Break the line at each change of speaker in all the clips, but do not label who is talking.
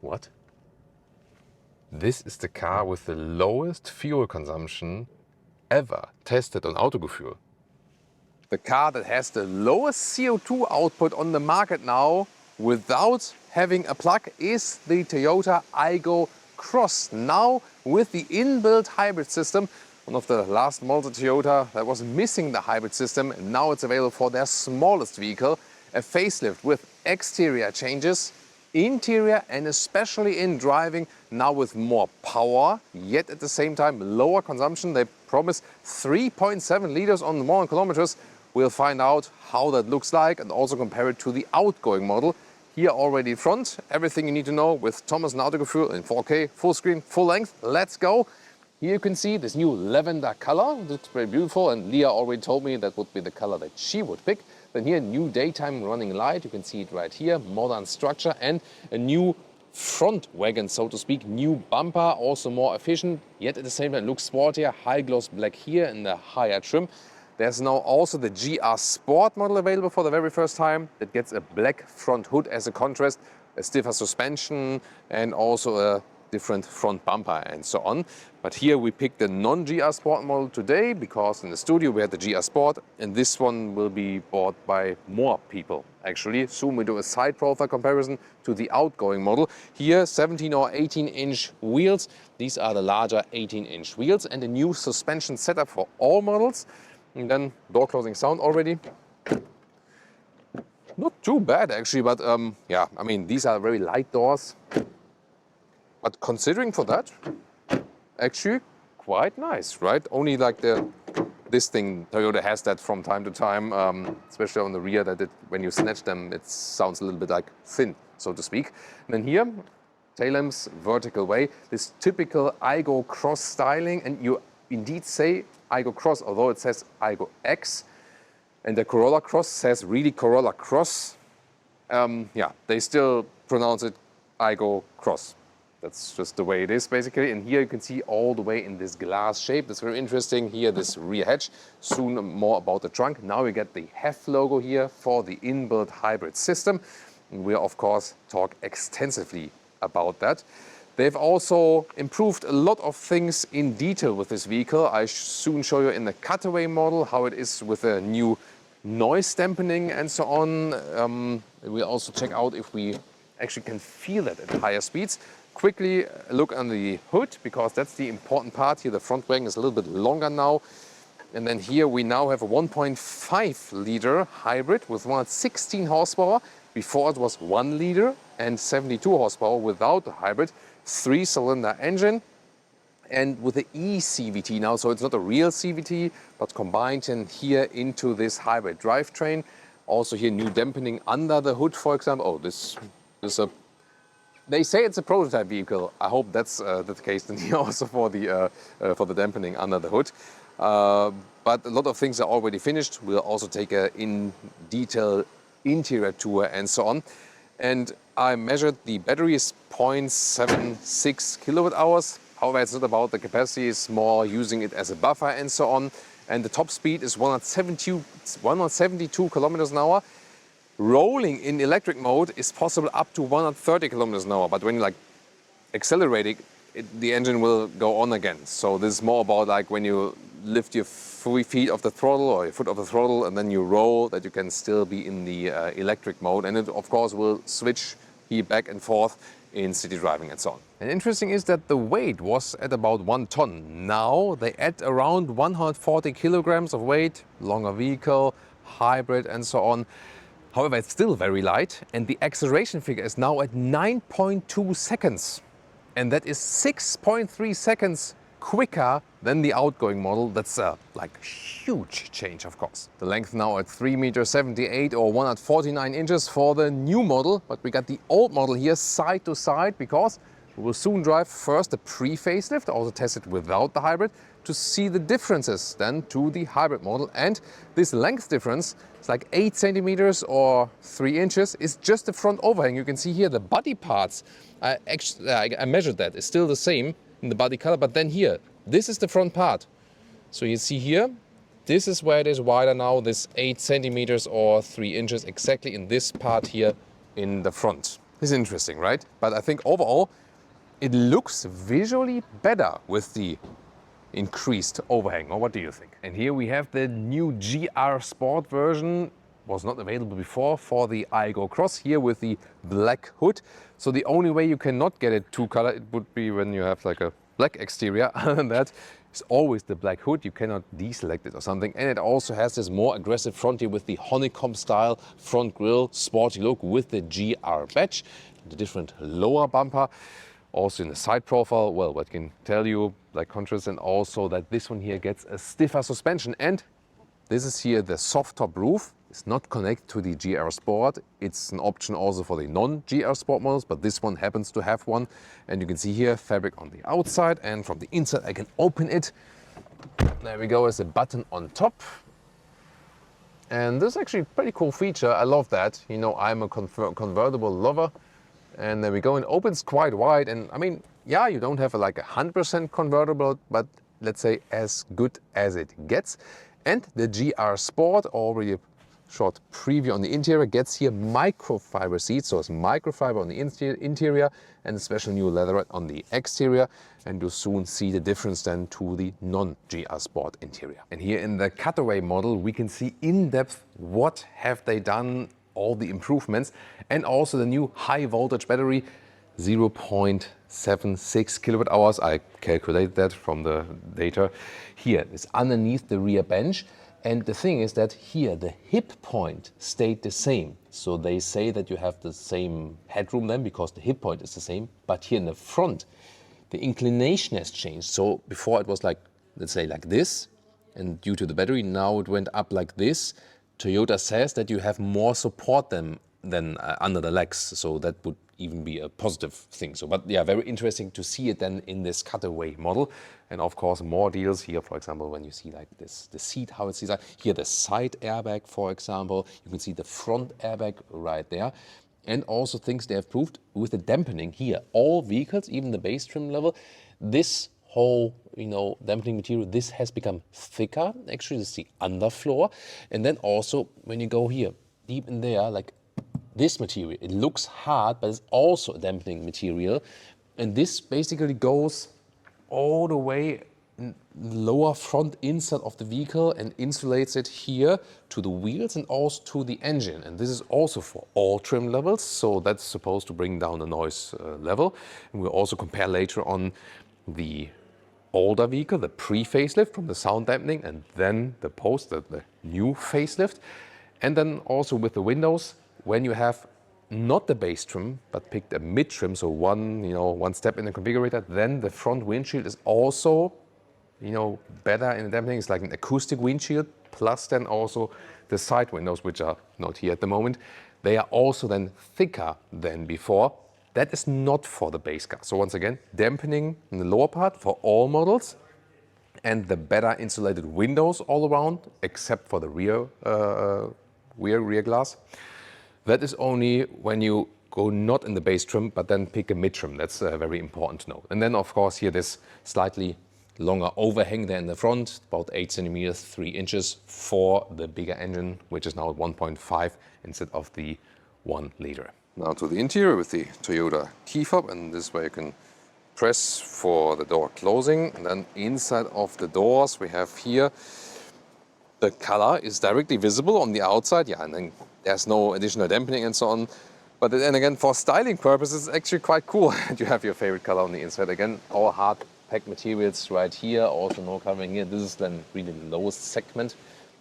What? This is the car with the lowest fuel consumption ever tested on Autogefühl. The car that has the lowest CO2 output on the market now without having a plug is the Toyota Aygo Cross. Now with the inbuilt hybrid system, one of the last models of Toyota that was missing the hybrid system, and now it's available for their smallest vehicle. A facelift with exterior changes, interior, and especially in driving, now with more power, yet at the same time lower consumption. They promise 3.7 liters on 100 kilometers. We'll find out how that looks like and also compare it to the outgoing model. Here already in front, everything you need to know with Thomas and Autogefühl in 4K, full screen, full length. Let's go. Here you can see this new lavender color. It looks very beautiful, and Leah already told me that would be the color that she would pick. Then here, new daytime running light. You can see it right here, modern structure, and a new front wagon, so to speak. New bumper, also more efficient, yet at the same time looks sportier. High gloss black here in the higher trim. There's now also the GR Sport model available for the very first time. That gets a black front hood as a contrast, a stiffer suspension, and also a different front bumper and so on. But here we picked the non-GR Sport model today because in the studio we had the GR Sport, and this one will be bought by more people. Actually, soon we do a side profile comparison to the outgoing model. Here 17 or 18-inch wheels. These are the larger 18-inch wheels, and a new suspension setup for all models. And then door closing sound already. Not too bad actually, but yeah, I mean, these are very light doors. But considering for that, actually quite nice, right? Only like this thing, Toyota has that from time to time, especially on the rear, that when you snatch them, it sounds a little bit like thin, so to speak. And then here, tail lamps vertical way, this typical Aygo Cross styling, and you indeed say Aygo Cross, although it says Aygo X, and the Corolla Cross says really Corolla Cross. Yeah, they still pronounce it Aygo Cross. That's just the way it is, basically. And here you can see all the way in this glass shape. That's very interesting. Here, this rear hatch. Soon more about the trunk. Now we get the HEF logo here for the inbuilt hybrid system. And we'll, of course, talk extensively about that. They've also improved a lot of things in detail with this vehicle. I soon show you in the Cutaway model how it is with a new noise dampening and so on. We'll also check out if we actually can feel that at higher speeds. Quickly look under the hood, because that's the important part. Here the front wagon is a little bit longer now. And then here we now have a 1.5 liter hybrid with 116 horsepower. Before it was 1 liter and 72 horsepower without the hybrid. 3-cylinder engine, and with the eCVT now, so it's not a real CVT, but combined in here into this hybrid drivetrain. Also here new dampening under the hood, for example. Oh, this is a, they say it's a prototype vehicle. I hope that's the case then here also for the dampening under the hood. But a lot of things are already finished. We'll also take a in detail interior tour and so on. And I measured the battery is 0.76 kilowatt hours. However, it's not about the capacity, it's more using it as a buffer and so on. And the top speed is 172 kilometers an hour. Rolling in electric mode is possible up to 130 kilometers an hour. But when you like accelerating, the engine will go on again. So this is more about like when you lift your 3 feet off the throttle or your foot off the throttle and then you roll, that you can still be in the electric mode. And it of course will switch here back and forth in city driving and so on. And interesting is that the weight was at about 1 ton. Now they add around 140 kilograms of weight, longer vehicle, hybrid and so on. However, it's still very light, and the acceleration figure is now at 9.2 seconds. And that is 6.3 seconds quicker than the outgoing model. That's a huge change, of course. The length now at 3.78 meters or 149 inches for the new model, but we got the old model here side to side because we will soon drive first the pre-facelift, also test it without the hybrid, to see the differences then to the hybrid model. And this length difference, it's like 8 centimeters or 3 inches, is just the front overhang. You can see here the body parts. I measured that. It's still the same in the body color, but then here, this is the front part. So you see here, this is where it is wider now, this 8 centimeters or 3 inches exactly in this part here in the front. is interesting, right? But I think overall, it looks visually better with the increased overhang, or what do you think? And here we have the new GR Sport version. Was not available before for the Aygo Cross, here with the black hood. So the only way you cannot get it two color, it would be when you have like a black exterior. Other than that, it's always the black hood. You cannot deselect it or something. And it also has this more aggressive front here with the honeycomb style front grille, sporty look with the GR badge, the different lower bumper. Also in the side profile, well, what can tell you, like contrast, and also that this one here gets a stiffer suspension. And this is here the soft top roof. It's not connected to the GR Sport. It's an option also for the non-GR Sport models, but this one happens to have one. And you can see here fabric on the outside, and from the inside I can open it. There we go, there's a button on top. And this is actually a pretty cool feature. I love that. You know, I'm a convertible lover. And there we go, it opens quite wide. And I mean, yeah, you don't have like 100% convertible, but let's say as good as it gets. And the GR Sport, already a short preview on the interior, gets here microfiber seats. So it's microfiber on the interior and a special new leatherette on the exterior. And you'll soon see the difference then to the non-GR Sport interior. And here in the Cutaway model, we can see in depth what have they done, all the improvements, and also the new high voltage battery, 0.76 kilowatt hours. I calculated that from the data. Here is underneath the rear bench. And the thing is that here the hip point stayed the same. So they say that you have the same headroom then because the hip point is the same. But here in the front, the inclination has changed. So before it was like, let's say like this, and due to the battery, now it went up like this. Toyota says that you have more support than under the legs, so that would even be a positive thing. So, but yeah, very interesting to see it then in this Cutaway model. And of course, more deals here, for example, when you see like this, the seat, how it's designed. Here, the side airbag, for example, you can see the front airbag right there. And also things they have proved with the dampening here. All vehicles, even the base trim level, this whole, you know, dampening material, this has become thicker. Actually, this is the underfloor. And then also, when you go here, deep in there, like this material, it looks hard, but it's also a dampening material. And this basically goes all the way in the lower front inside of the vehicle and insulates it here to the wheels and also to the engine. And this is also for all trim levels. So that's supposed to bring down the noise level. And we'll also compare later on the older vehicle, the pre-facelift from the sound dampening, and then the new facelift. And then also with the windows, when you have not the base trim, but picked a mid trim, so one step in the configurator, then the front windshield is also, better in the dampening. It's like an acoustic windshield, plus then also the side windows, which are not here at the moment. They are also then thicker than before. That is not for the base car. So once again, dampening in the lower part for all models, and the better insulated windows all around, except for the rear glass. That is only when you go not in the base trim, but then pick a mid trim. That's very important to know. And then of course here this slightly longer overhang there in the front, about 8 centimeters, 3 inches for the bigger engine, which is now at 1.5 instead of the 1 liter. Now to the interior with the Toyota key fob, and this way you can press for the door closing. And then inside of the doors we have here, the color is directly visible on the outside. Yeah, and then there's no additional dampening and so on. But then again, for styling purposes, it's actually quite cool that you have your favorite color on the inside. Again, our hard pack materials right here, also no covering here. This is then really the lowest segment.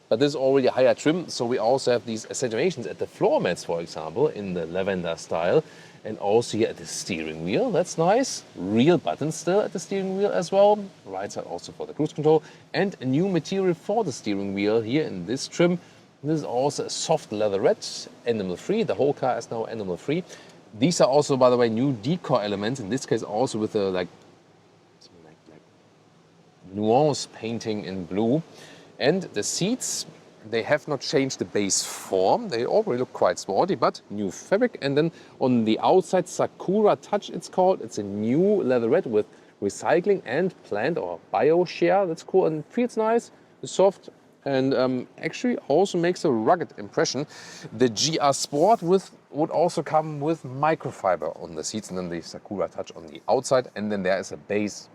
But this is already a higher trim, so we also have these accentuations at the floor mats, for example, in the lavender style. And also here at the steering wheel, that's nice. Real buttons still at the steering wheel as well. Right side also for the cruise control. And a new material for the steering wheel here in this trim. This is also a soft leatherette, animal-free. The whole car is now animal-free. These are also, by the way, new decor elements. In this case, also with a like nuance painting in blue. And the seats, they have not changed the base form. They already look quite sporty, but new fabric. And then on the outside, Sakura Touch it's called. It's a new leatherette with recycling and plant or bio share. That's cool and feels nice. It's soft. and actually also makes a rugged impression. The GR Sport would also come with microfiber on the seats, and then the Sakura Touch on the outside, and then there is a base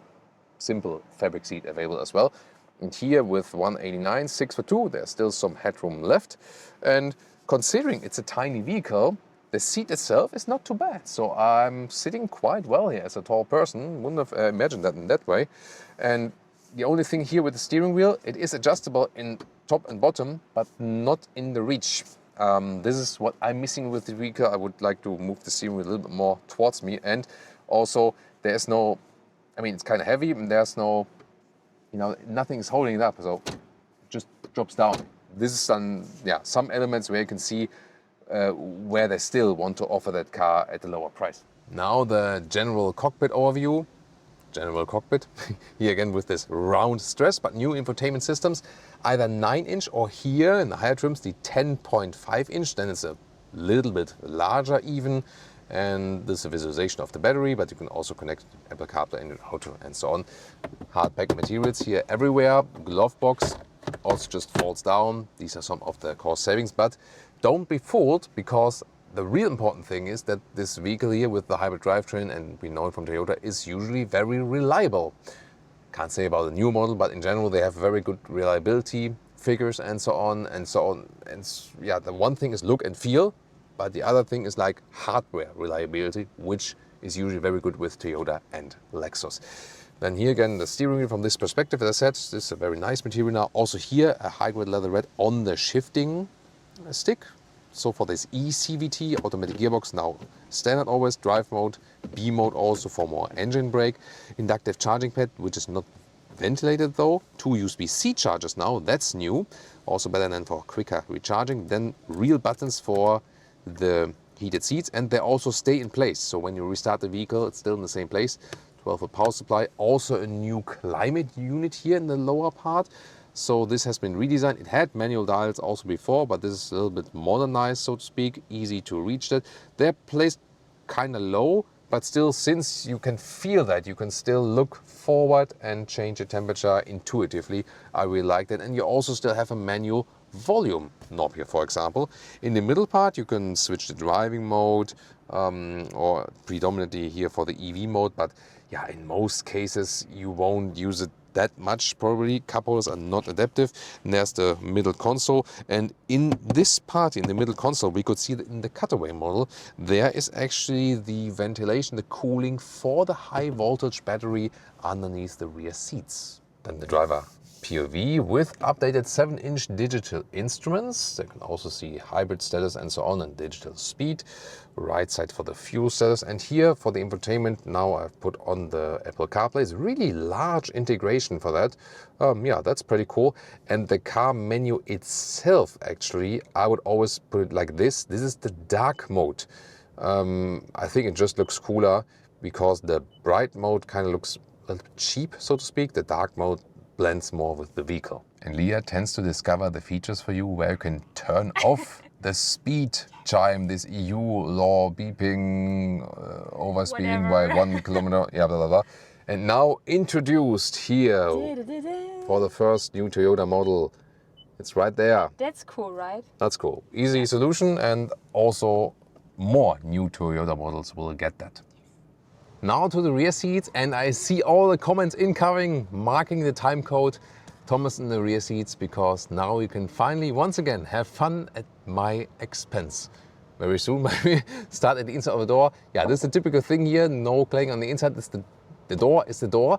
simple fabric seat available as well. And here with 189, 6 for 2, there's still some headroom left. And considering it's a tiny vehicle, the seat itself is not too bad. So I'm sitting quite well here as a tall person. Wouldn't have imagined that in that way. And the only thing here with the steering wheel, it is adjustable in top and bottom, but not in the reach. This is what I'm missing with the vehicle. I would like to move the steering wheel a little bit more towards me. And also there's no, I mean, it's kind of heavy and there's no, you know, nothing is holding it up. So it just drops down. This is some elements where you can see where they still want to offer that car at a lower price. Now the general cockpit overview. General cockpit, here again with this round stress, but new infotainment systems, either 9-inch or here in the higher trims, the 10.5-inch, then it's a little bit larger even. And this is a visualization of the battery, but you can also connect Apple CarPlay and Auto and so on. Hard pack materials here everywhere. Glove box also just falls down. These are some of the cost savings, but don't be fooled, because the real important thing is that this vehicle here with the hybrid drivetrain, and we know it from Toyota, is usually very reliable. Can't say about the new model, but in general they have very good reliability figures and so on and so on. And yeah, the one thing is look and feel, but the other thing is like hardware reliability, which is usually very good with Toyota and Lexus. Then here again, the steering wheel from this perspective, as I said, this is a very nice material now. Also here, a high-grade leather red on the shifting stick. So for this eCVT, automatic gearbox, now standard always, drive mode, B mode also for more engine brake. Inductive charging pad, which is not ventilated though. 2 USB-C chargers now, that's new. Also better than for quicker recharging. Then real buttons for the heated seats, and they also stay in place. So when you restart the vehicle, it's still in the same place. 12-volt power supply. Also a new climate unit here in the lower part. So this has been redesigned. It had manual dials also before, but this is a little bit modernized, so to speak. Easy to reach that. They're placed kind of low, but still, since you can feel that, you can still look forward and change the temperature intuitively. I really like that. And you also still have a manual volume knob here, for example. In the middle part, you can switch the driving mode or predominantly here for the EV mode. But yeah, in most cases, you won't use it that much probably. Couples are not adaptive. And there's the middle console, and in this part in the middle console we could see that in the Cutaway model there is actually the ventilation, the cooling for the high voltage battery underneath the rear seats. Then the driver POV with updated 7-inch digital instruments. They can also see hybrid status and so on, and digital speed. Right side for the fuel status, and here for the infotainment now I've put on the Apple CarPlay. It's really large integration for that. Yeah, that's pretty cool. And the car menu itself, actually, I would always put it like this. This is the dark mode. I think it just looks cooler because the bright mode kind of looks a little bit cheap, so to speak. The dark mode blends more with the vehicle. And Leah tends to discover the features for you where you can turn off the speed chime, this EU law beeping, overspeeding by 1 kilometer, yeah, blah, blah, blah. And now introduced here for the first new Toyota model. It's right there.
That's cool, right?
That's cool. Easy solution, and also more new Toyota models will get that. Now to the rear seats, and I see all the comments incoming, marking the time code. Thomas in the rear seats, because now you can finally once again have fun at my expense. Very soon, maybe start at the inside of the door. Yeah, this is the typical thing here. No playing on the inside. The door is the door.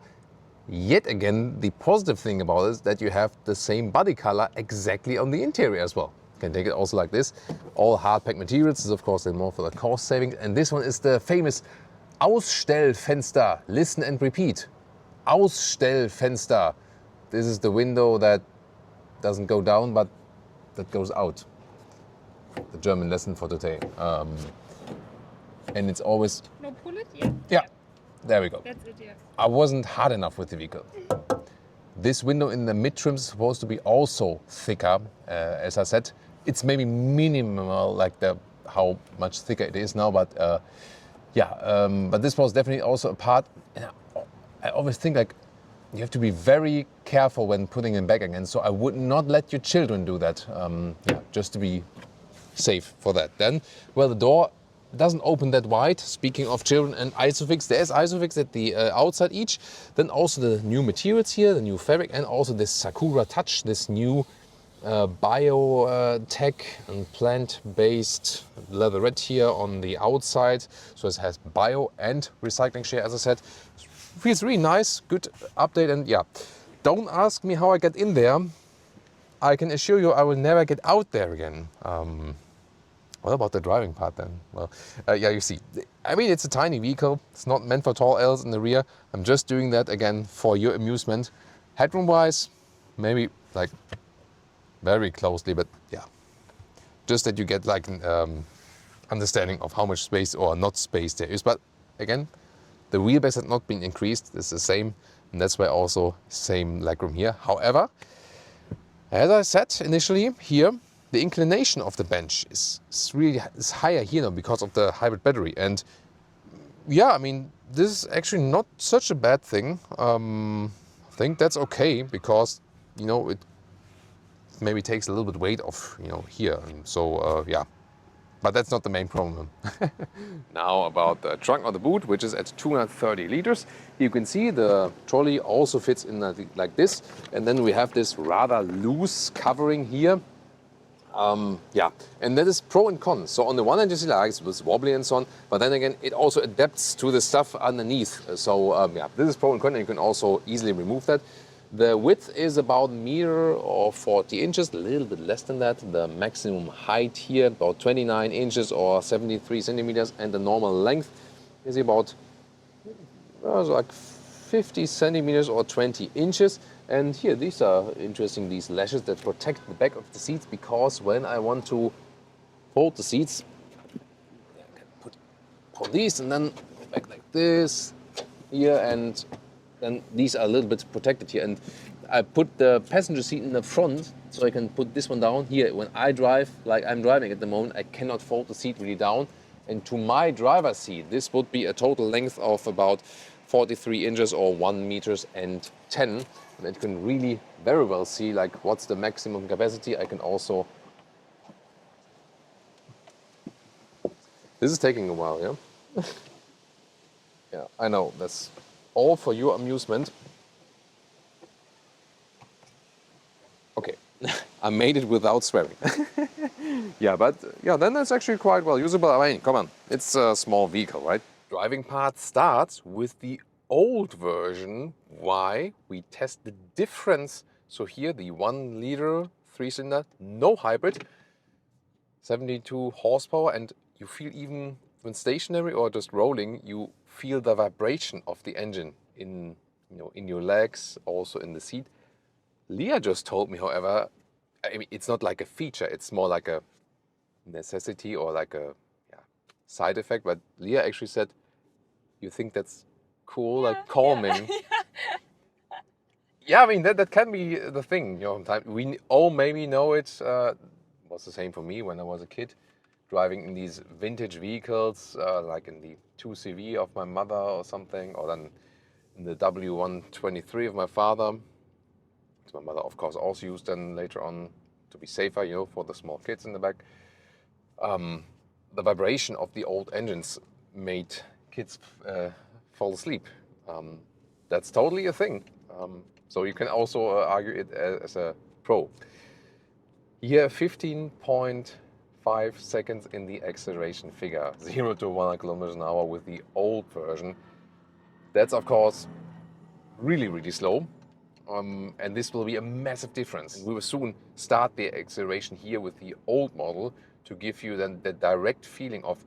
Yet again, the positive thing about it is that you have the same body color exactly on the interior as well. You can take it also like this. All hard pack materials. This is of course then more for the cost savings. And this one is the famous Ausstellfenster. Listen and repeat. Ausstellfenster. This is the window that doesn't go down, but that goes out. The German lesson for today. And it's always...
No, pull it, yeah.
Yeah, there we go.
That's it, yeah.
I wasn't hard enough with the vehicle. This window in the mid-trim is supposed to be also thicker. As I said, it's maybe minimal, like how much thicker it is now, but but this was definitely also a part. I always think like, you have to be very careful when putting them back again. So I would not let your children do that, just to be safe for that. Then, well, the door doesn't open that wide. Speaking of children and Isofix, there's Isofix at the outside each. Then also the new materials here, the new fabric, and also this Sakura touch, this new biotech and plant-based leatherette here on the outside. So it has bio and recycling share, as I said. Feels really nice, good update, and yeah, don't ask me how I get in there. I can assure you I will never get out there again. What about the driving part then? Well, yeah, you see, I mean, it's a tiny vehicle. It's not meant for tall L's in the rear. I'm just doing that again for your amusement. Headroom-wise, maybe like very closely, but yeah, just that you get like an understanding of how much space or not space there is. But again, the wheelbase has not been increased. It's the same, and that's why also same legroom here. However, as I said initially here, the inclination of the bench is higher here now because of the hybrid battery. And yeah, I mean, this is actually not such a bad thing. I think that's okay because, you know, it maybe takes a little bit weight off, you know, here. And so, yeah, but that's not the main problem. Now about the trunk or the boot, which is at 230 liters. You can see the trolley also fits in like this. And then we have this rather loose covering here. Yeah, and that is pro and con. So on the one hand, you see like it's wobbly and so on, but then again, it also adapts to the stuff underneath. So yeah, this is pro and con, and you can also easily remove that. The width is about 1 meter or 40 inches, a little bit less than that. The maximum height here, about 29 inches or 73 centimeters, and the normal length is about like 50 centimeters or 20 inches. And here, these are interesting, these lashes that protect the back of the seats, because when I want to fold the seats, I can put these and then back like this here, and then these are a little bit protected here. And I put the passenger seat in the front, so I can put this one down here. When I drive, like I'm driving at the moment, I cannot fold the seat really down. And to my driver's seat, this would be a total length of about 43 inches or 1 meters and 10. And it can really very well see like what's the maximum capacity. I can also, this is taking a while, yeah? Yeah, I know, that's all for your amusement. Okay, I made it without swearing. Yeah, but yeah, then it's actually quite well usable. I mean, come on, it's a small vehicle, right? Driving part starts with the old version. Why? We test the difference. So here, the 1 liter 3-cylinder, no hybrid, 72 horsepower, and you feel, even when stationary or just rolling, you feel the vibration of the engine in, you know, in your legs, also in the seat. Leah just told me, however, I mean, it's not like a feature, it's more like a necessity or like a side effect. But Leah actually said, you think that's cool, like calming? Yeah, I mean, that can be the thing. You know, we all maybe know it. Was the same for me when I was a kid, driving in these vintage vehicles, like in the 2CV of my mother or something, or then in the W123 of my father. My mother, of course, also used them later on to be safer, you know, for the small kids in the back. The vibration of the old engines made kids fall asleep. That's totally a thing. So you can also argue it as a pro. Here, 15.5 seconds in the acceleration figure, 0 to 100 kilometers an hour with the old version. That's, of course, really, really slow. And this will be a massive difference. We will soon start the acceleration here with the old model to give you then the direct feeling of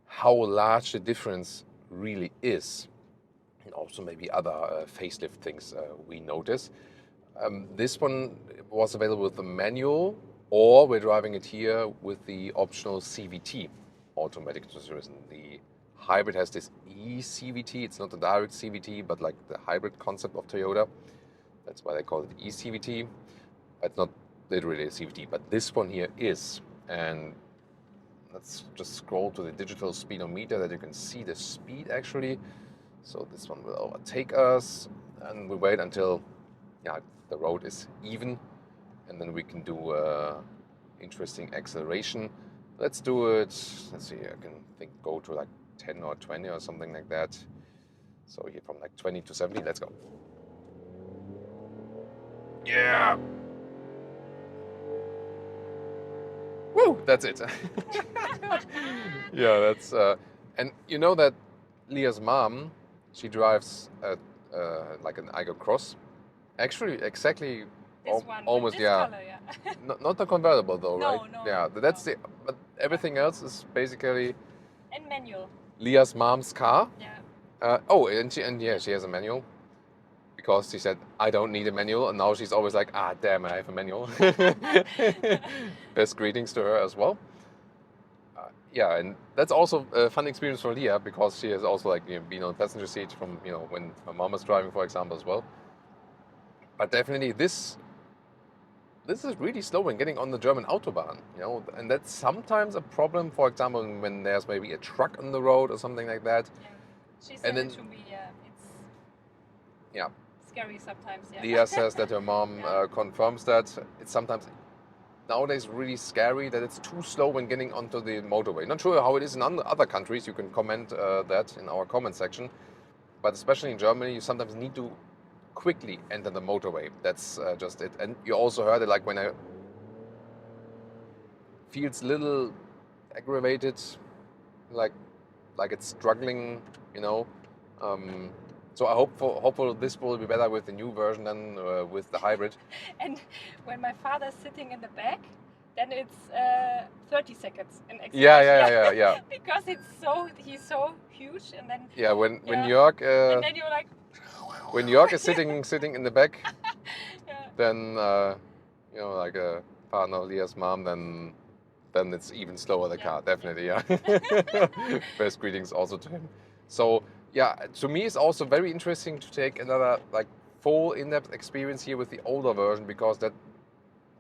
how large the difference really is. And also maybe other facelift things we notice. This one was available with the manual, or we're driving it here with the optional CVT, automatic transmission. The hybrid has this eCVT. It's not a direct CVT, but like the hybrid concept of Toyota. That's why they call it eCVT. It's not literally a CVT, but this one here is. And let's just scroll to the digital speedometer that you can see the speed actually. So this one will overtake us. and we wait until the road is even, and then we can do interesting acceleration. Let's do it. Let's see. I can think go to like 10 or 20 or something like that. So here from like 20 to 70. Let's go. Yeah. Woo! That's it. Yeah, that's and you know that Leah's mom, she drives like an Aygo Cross. Actually, exactly.
This one,
almost,
this
yeah.
color, yeah.
Not the convertible though,
No,
right?
no,
Yeah, that's
no.
but everything else is basically
And manual.
Leah's mom's car.
Yeah.
She has a manual because she said I don't need a manual, and now she's always like, damn, I have a manual. Best greetings to her as well. Yeah, and that's also a fun experience for Leah because she has also like been on the passenger seat from when her mom was driving, for example, as well. But definitely this is really slow when getting on the German Autobahn, and that's sometimes a problem, for example, when there's maybe a truck on the road or something like that.
Yeah. She said it to me, it's scary sometimes, yeah.
Leah says that her mom confirms that it's sometimes nowadays really scary that it's too slow when getting onto the motorway. Not sure how it is in other countries, you can comment that in our comment section, but especially in Germany, you sometimes need to quickly enter the motorway. That's just it. And you also heard it like when I feels a little aggravated, like it's struggling, so I hopefully this will be better with the new version than with the hybrid.
And when my father's sitting in the back, then it's 30 seconds in acceleration.
Yeah.
Because he's so huge, and then
when Jörg
and then you're like,
when Jörg is sitting in the back, then like a partner, Leah's mom, then it's even slower, the car, definitely, yeah. Best greetings also to him. So to me it's also very interesting to take another like full in-depth experience here with the older version, because that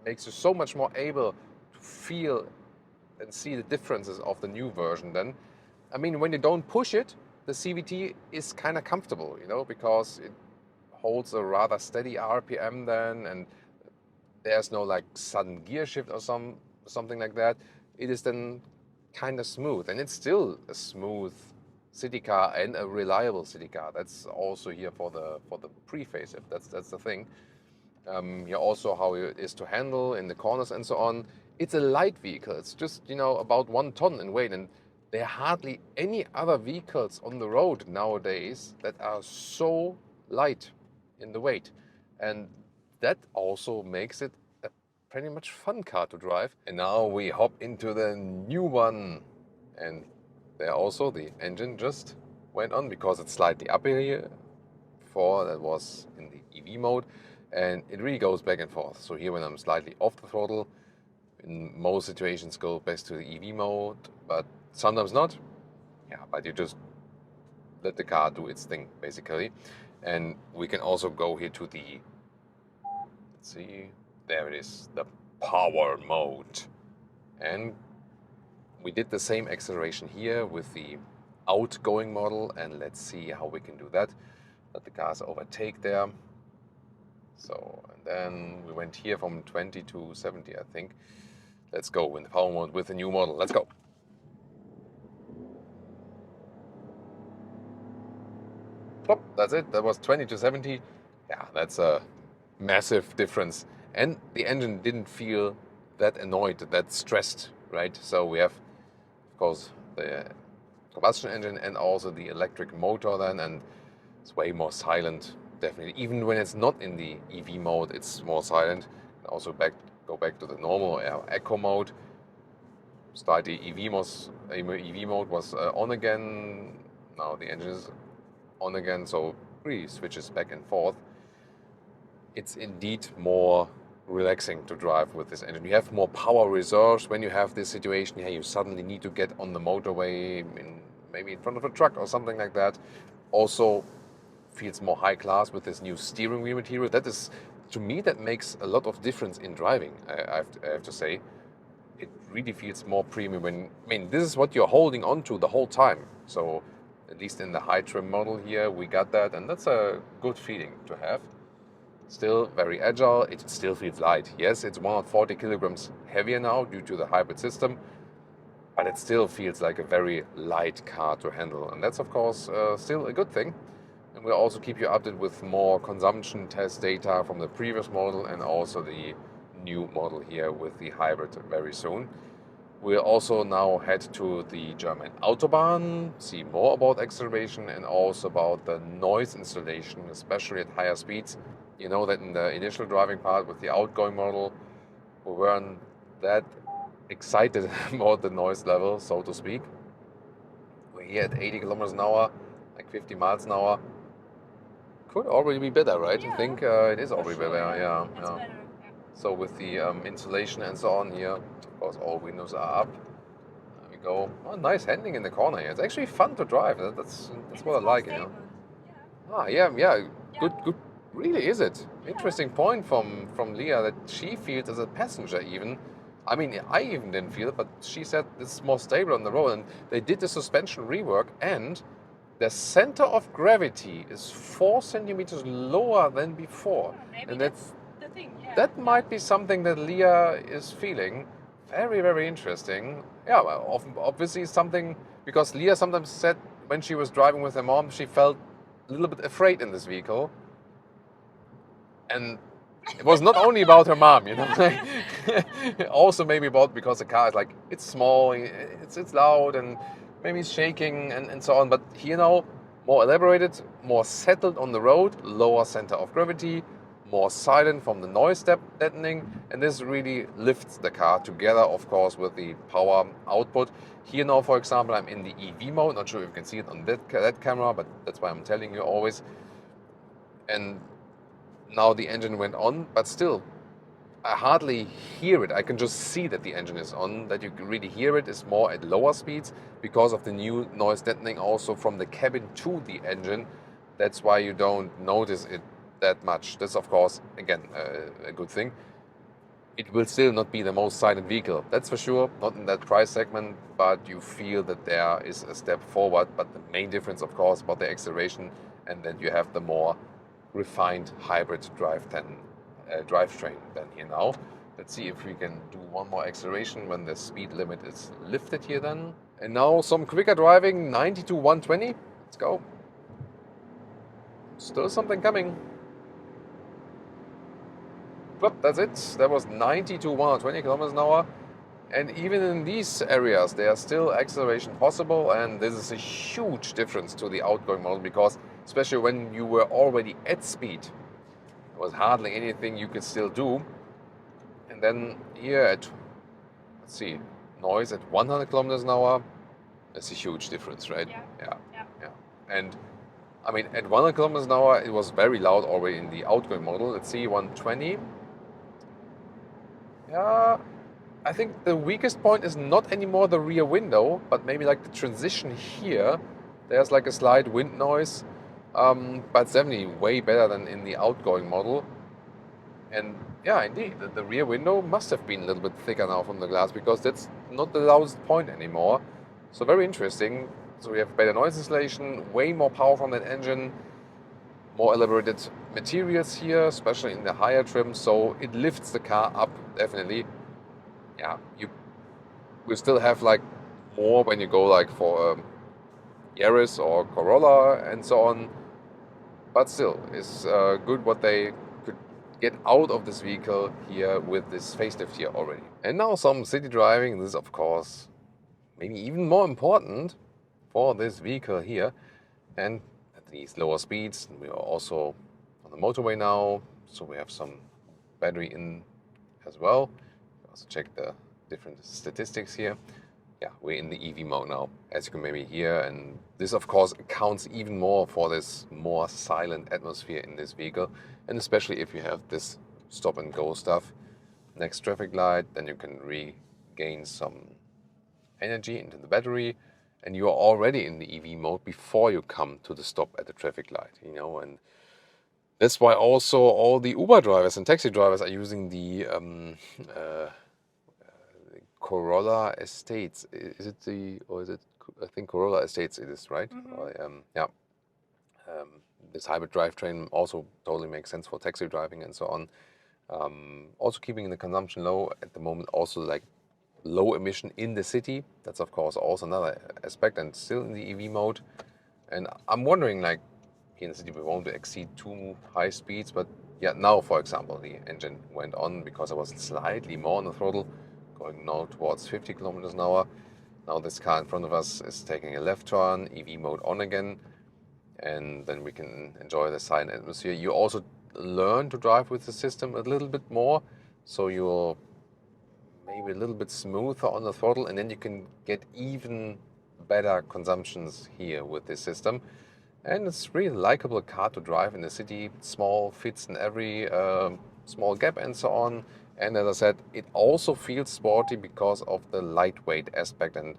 makes you so much more able to feel and see the differences of the new version. Then, I mean, when you don't push it, the CVT is kind of comfortable, because it holds a rather steady RPM then, and there's no like sudden gear shift or something like that. It is then kind of smooth, and it's still a smooth city car and a reliable city car. That's also here for the pre-facelift. That's the thing. Also how it is to handle in the corners and so on. It's a light vehicle. It's just about 1 ton in weight, and there are hardly any other vehicles on the road nowadays that are so light in the weight, and that also makes it a pretty much fun car to drive. And now we hop into the new one, and there also the engine just went on because it's slightly up here. Before that was in the EV mode, and it really goes back and forth. So here when I'm slightly off the throttle, in most situations go back to the EV mode, but sometimes not. But you just let the car do its thing basically. And we can also go here to the, let's see, there it is, the power mode. And we did the same acceleration here with the outgoing model, and let's see how we can do that. Let the cars overtake there. So, and then we went here from 20 to 70, I think. Let's go in the power mode with the new model. Let's go. Plop, that's it. That was 20 to 70. Yeah, that's a massive difference. And the engine didn't feel that annoyed, that stressed, right? So we have, of course, the combustion engine and also the electric motor then, and it's way more silent, definitely. Even when it's not in the EV mode, it's more silent. And also go back to the normal eco mode. Start the EV mode was on again. Now the engine is on again, so really switches back and forth. It's indeed more relaxing to drive with this engine. You have more power reserves when you have this situation. You suddenly need to get on the motorway, maybe in front of a truck or something like that. Also feels more high class with this new steering wheel material. That is, to me, that makes a lot of difference in driving, I have to say. It really feels more premium this is what you're holding on to the whole time. So At least in the high trim model here, we got that, and that's a good feeling to have. Still very agile. It still feels light. Yes, it's 140 kilograms heavier now due to the hybrid system, but it still feels like a very light car to handle. And that's, of course, still a good thing. And we'll also keep you updated with more consumption test data from the previous model and also the new model here with the hybrid very soon. We'll also now head to the German Autobahn, see more about acceleration and also about the noise installation, especially at higher speeds. You know that in the initial driving part with the outgoing model, we weren't that excited about the noise level, so to speak. We're here at 80 kilometers an hour, like 50 miles an hour. Could already be better, right?
Yeah,
I think it is already
sure,
better, yeah.
It's better. Yeah.
So with the insulation and so on here, of course all windows are up. There we go. Oh, nice handling in the corner here. It's actually fun to drive. That's what I like, you know.
Yeah.
Yeah. Good. Really, is it? Interesting point from Leah that she feels as a passenger even. I mean, I even didn't feel it, but she said it's more stable on the road. And they did the suspension rework, and the center of gravity is 4 centimeters lower than before.
Maybe
And
that's the thing. Yeah.
that might be something that Leah is feeling. Very, very interesting. Yeah, well, obviously something, because Leah sometimes said when she was driving with her mom, she felt a little bit afraid in this vehicle. And it was not only about her mom, you know. Also maybe about because the car is like, it's small, it's loud, and maybe it's shaking and so on. But here now, more elaborated, more settled on the road, lower center of gravity, more silent from the noise deadening, and this really lifts the car together, of course, with the power output. Here now, for example, I'm in the EV mode. Not sure if you can see it on that camera, but that's why I'm telling you always. And now the engine went on, but still, I hardly hear it. I can just see that the engine is on. That you can really hear it is more at lower speeds because of the new noise deadening also from the cabin to the engine. That's why you don't notice it that much. That's, of course, again, a good thing. It will still not be the most silent vehicle, that's for sure, not in that price segment, but you feel that there is a step forward. But the main difference, of course, about the acceleration, and that you have the more refined hybrid drivetrain than here now. Let's see if we can do one more acceleration when the speed limit is lifted here then. And now some quicker driving, 90 to 120. Let's go. Still something coming. But that's it. That was 90 to 120 kilometers an hour. And even in these areas, there's still acceleration possible. And this is a huge difference to the outgoing model, because especially when you were already at speed, there was hardly anything you could still do. And then here at, let's see, noise at 100 kilometers an hour, that's a huge difference, right? Yeah. And I mean, at 100 kilometers an hour, it was very loud already in the outgoing model. Let's see, 120. Yeah, I think the weakest point is not anymore the rear window, but maybe like the transition here. There's like a slight wind noise, but it's definitely way better than in the outgoing model. And yeah, indeed, the rear window must have been a little bit thicker now from the glass, because that's not the loudest point anymore. So very interesting. So we have better noise insulation, way more power from that engine, more elaborated materials here, especially in the higher trim. So it lifts the car up, definitely. Yeah, you will still have like more when you go like for Yaris or Corolla and so on. But still, it's good what they could get out of this vehicle here with this facelift here already. And now some city driving. This is, of course, maybe even more important for this vehicle here. And at these lower speeds, we are also on the motorway now, so we have some battery in as well. Also check the different statistics here. Yeah, we're in the EV mode now, as you can maybe hear, and this of course accounts even more for this more silent atmosphere in this vehicle, and especially if you have this stop and go stuff. Next traffic light, then you can regain some energy into the battery, and you are already in the EV mode before you come to the stop at the traffic light, you know. And that's why also all the Uber drivers and taxi drivers are using the Corolla Estates. Is it the, or is it I think Corolla Estates it is, right? Yeah. This hybrid drivetrain also totally makes sense for taxi driving and so on. Also keeping the consumption low at the moment, also like low emission in the city. That's of course also another aspect, and still in the EV mode. And I'm wondering, like, here in the city we won't exceed 2 high speeds, but yeah, now for example the engine went on because I was slightly more on the throttle, going now towards 50 kilometers an hour. Now this car in front of us is taking a left turn, EV mode on again, and then we can enjoy the silent atmosphere. You also learn to drive with the system a little bit more, so you're maybe a little bit smoother on the throttle, and then you can get even better consumptions here with this system. And it's really a likable car to drive in the city. Small, fits in every small gap and so on. And as I said, it also feels sporty because of the lightweight aspect. And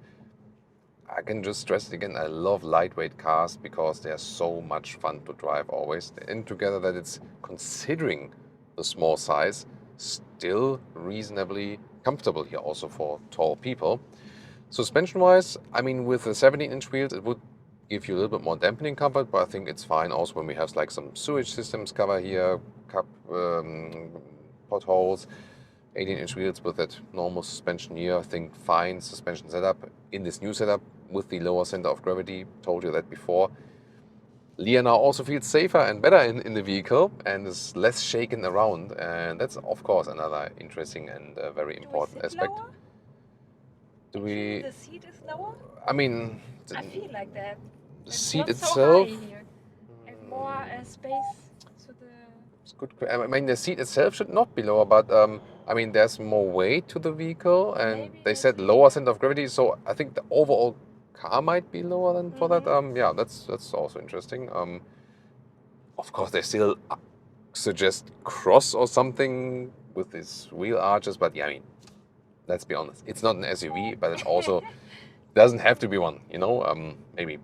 I can just stress it again, I love lightweight cars because they are so much fun to drive always. And together that it's, considering the small size, still reasonably comfortable here also for tall people. Suspension-wise, I mean, with the 17-inch wheels, it would give you a little bit more dampening comfort, but I think it's fine also when we have like some sewage systems cover here, potholes. 18-inch wheels with that normal suspension here, I think fine suspension setup in this new setup with the lower center of gravity. Told you that before. Lear now also feels safer and better in the vehicle and is less shaken around, and that's of course another interesting and very important aspect.
Lower?
Do we?
The seat is lower?
I mean,
I feel like that.
the
It's
seat
not
itself.
So high here. And more space to the.
It's good. I mean, the seat itself should not be lower, but I mean, there's more weight to the vehicle, and
Maybe
they
it's
said lower center of gravity, so I think the overall car might be lower than for that. Yeah, that's also interesting. Of course, they still suggest cross or something with these wheel arches, but yeah, I mean, let's be honest, it's not an SUV, but it also doesn't have to be one. You know, maybe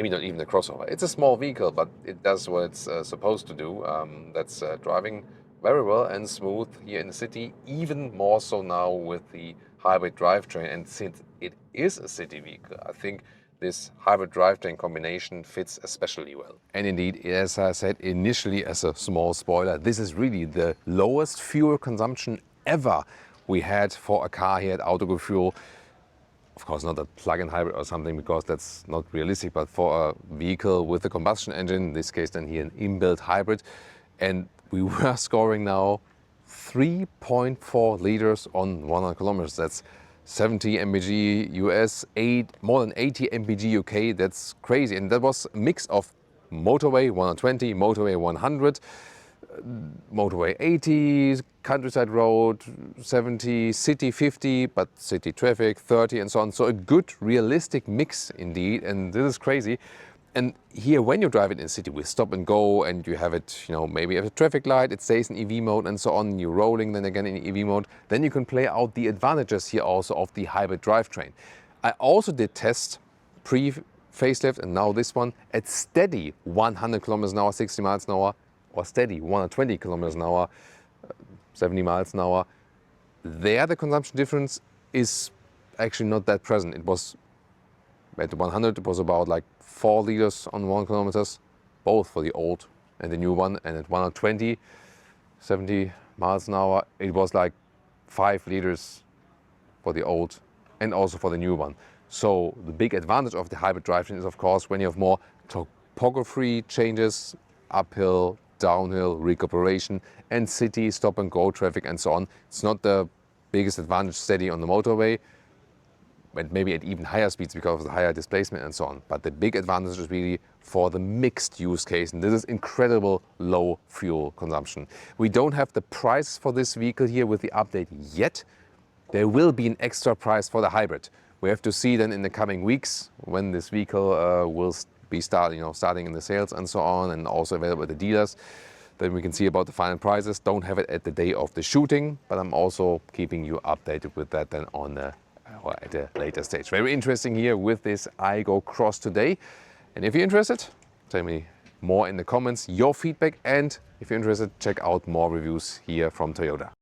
not even a crossover. It's a small vehicle, but it does what it's supposed to do. That's driving very well and smooth here in the city, even more so now with the hybrid drivetrain. And since it is a city vehicle, I think this hybrid drivetrain combination fits especially well. And indeed, as I said initially as a small spoiler, this is really the lowest fuel consumption ever we had for a car here at Autobahn Fuel. Of course, not a plug-in hybrid or something, because that's not realistic, but for a vehicle with a combustion engine, in this case then here an inbuilt hybrid. And we were scoring now 3.4 liters on 100 kilometers. That's 70 mpg US, more than 80 mpg UK. That's crazy. And that was a mix of motorway 120, motorway 100, motorway 80, countryside road 70, city 50, but city traffic 30 and so on. So a good realistic mix indeed, and this is crazy. And here when you drive it in the city with stop and go, and you have it, you know, maybe at a traffic light, it stays in EV mode and so on, you're rolling then again in EV mode, then you can play out the advantages here also of the hybrid drivetrain. I also did test pre-facelift and now this one at steady 100 kilometers an hour, 60 miles an hour, or steady 120 kilometers an hour, 70 miles an hour. There the consumption difference is actually not that present. It was at 100, it was about like 4 liters on 1 kilometers, both for the old and the new one. And at 120, 70 miles an hour, it was like 5 liters for the old and also for the new one. So the big advantage of the hybrid drivetrain is, of course, when you have more topography changes, uphill, downhill, recuperation, and city stop and go traffic and so on. It's not the biggest advantage steady on the motorway, but maybe at even higher speeds because of the higher displacement and so on. But the big advantage is really for the mixed use case, and this is incredible low fuel consumption. We don't have the price for this vehicle here with the update yet. There will be an extra price for the hybrid. We have to see then in the coming weeks when this vehicle will be starting in the sales and so on, and also available at the dealers. Then we can see about the final prices. Don't have it at the day of the shooting, but I'm also keeping you updated with that then on or at a later stage. Very interesting here with this Aygo Cross today. And if you're interested, tell me more in the comments, your feedback, and if you're interested, check out more reviews here from Toyota.